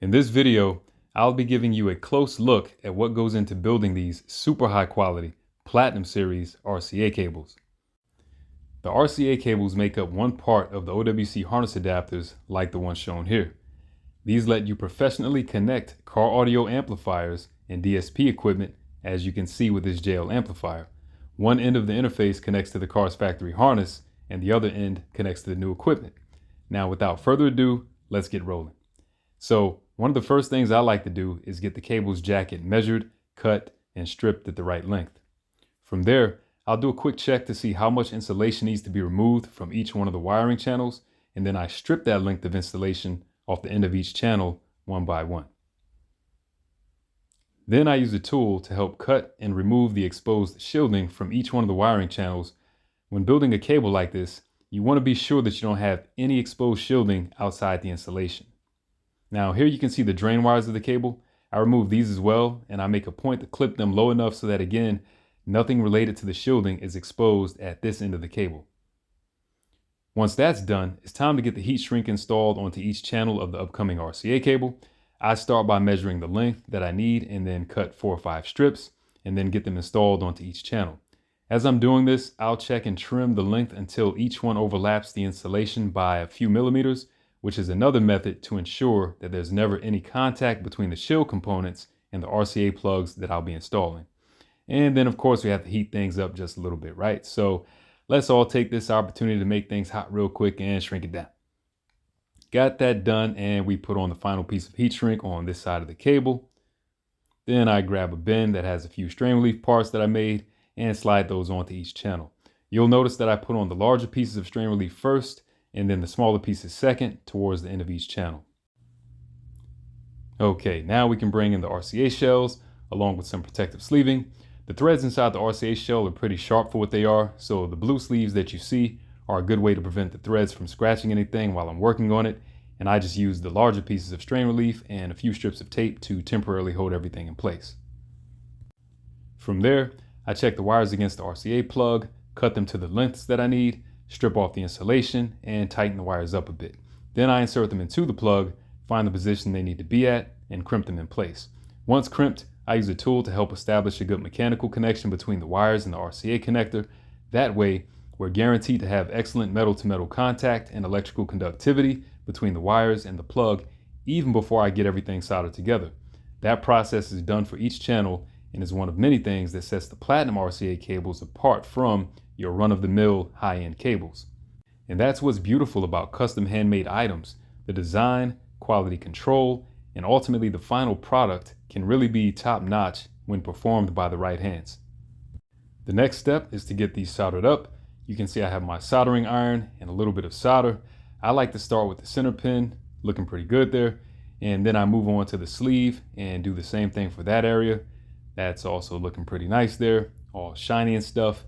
In this video, I'll be giving you a close look at what goes into building these super high quality Platinum Series RCA cables. The RCA cables make up one part of the OWC harness adapters like the one shown here. These let you professionally connect car audio amplifiers and DSP equipment, as you can see with this JL amplifier. One end of the interface connects to the car's factory harness and the other end connects to the new equipment. Now, without further ado, let's get rolling. So one of the first things I like to do is get the cable's jacket measured, cut, and stripped at the right length. From there, I'll do a quick check to see how much insulation needs to be removed from each one of the wiring channels, and then I strip that length of insulation off the end of each channel one by one. Then I use a tool to help cut and remove the exposed shielding from each one of the wiring channels. When building a cable like this, you want to be sure that you don't have any exposed shielding outside the insulation. Now here you can see the drain wires of the cable. I remove these as well, and I make a point to clip them low enough so that, again, nothing related to the shielding is exposed at this end of the cable. Once that's done, it's time to get the heat shrink installed onto each channel of the upcoming RCA cable. I start by measuring the length that I need and then cut 4 or 5 strips and then get them installed onto each channel. As I'm doing this, I'll check and trim the length until each one overlaps the insulation by a few millimeters, which is another method to ensure that there's never any contact between the shield components and the RCA plugs that I'll be installing. And then of course we have to heat things up just a little bit, right? So let's all take this opportunity to make things hot real quick and shrink it down. Got that done, and we put on the final piece of heat shrink on this side of the cable. Then I grab a bin that has a few strain relief parts that I made and slide those onto each channel. You'll notice that I put on the larger pieces of strain relief first and then the smaller pieces second towards the end of each channel. Okay, now we can bring in the RCA shells along with some protective sleeving. The threads inside the RCA shell are pretty sharp for what they are, so the blue sleeves that you see are a good way to prevent the threads from scratching anything while I'm working on it, and I just use the larger pieces of strain relief and a few strips of tape to temporarily hold everything in place. From there, I check the wires against the RCA plug, cut them to the lengths that I need, strip off the insulation, and tighten the wires up a bit. Then I insert them into the plug, find the position they need to be at, and crimp them in place. Once crimped, I use a tool to help establish a good mechanical connection between the wires and the RCA connector. That way, we're guaranteed to have excellent metal-to-metal contact and electrical conductivity between the wires and the plug, even before I get everything soldered together. That process is done for each channel and is one of many things that sets the Platinum RCA cables apart from your run-of-the-mill high-end cables. And that's what's beautiful about custom handmade items. The design, quality control, and ultimately the final product can really be top-notch when performed by the right hands. The next step is to get these soldered up. You can see I have my soldering iron and a little bit of solder. I like to start with the center pin, looking pretty good there, and then I move on to the sleeve and do the same thing for that area. That's also looking pretty nice there, all shiny and stuff.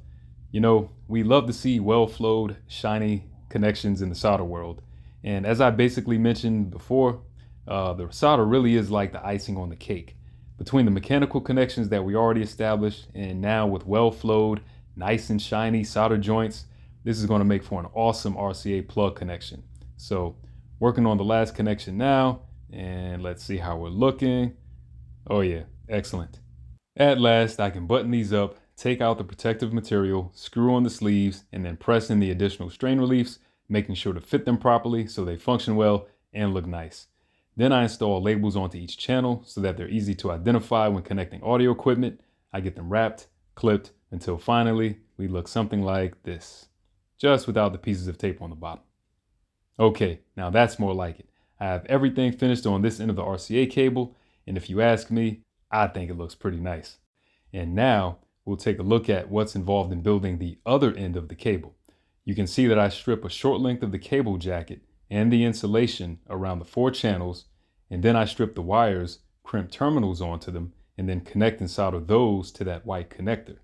You know, we love to see well-flowed, shiny connections in the solder world. And as I basically mentioned before, the solder really is like the icing on the cake. Between the mechanical connections that we already established and now with well-flowed, nice and shiny solder joints, this is going to make for an awesome RCA plug connection. So working on the last connection now, and let's see how we're looking. Oh yeah, excellent. At last, I can button these up, take out the protective material, screw on the sleeves, and then press in the additional strain reliefs, making sure to fit them properly so they function well and look nice. Then I install labels onto each channel so that they're easy to identify when connecting audio equipment. I get them wrapped, clipped, until finally we look something like this, just without the pieces of tape on the bottom. Okay, now that's more like it. I have everything finished on this end of the RCA cable, and if you ask me, I think it looks pretty nice. And now we'll take a look at what's involved in building the other end of the cable. You can see that I strip a short length of the cable jacket and the insulation around the 4 channels, and then I strip the wires, crimp terminals onto them, and then connect and solder those to that white connector.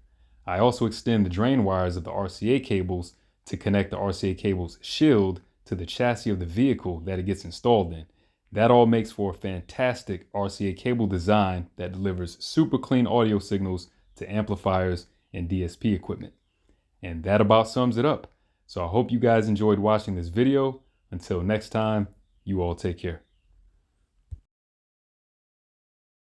I also extend the drain wires of the RCA cables to connect the RCA cable's shield to the chassis of the vehicle that it gets installed in. That all makes for a fantastic RCA cable design that delivers super clean audio signals to amplifiers and DSP equipment. And that about sums it up. So I hope you guys enjoyed watching this video. Until next time, you all take care.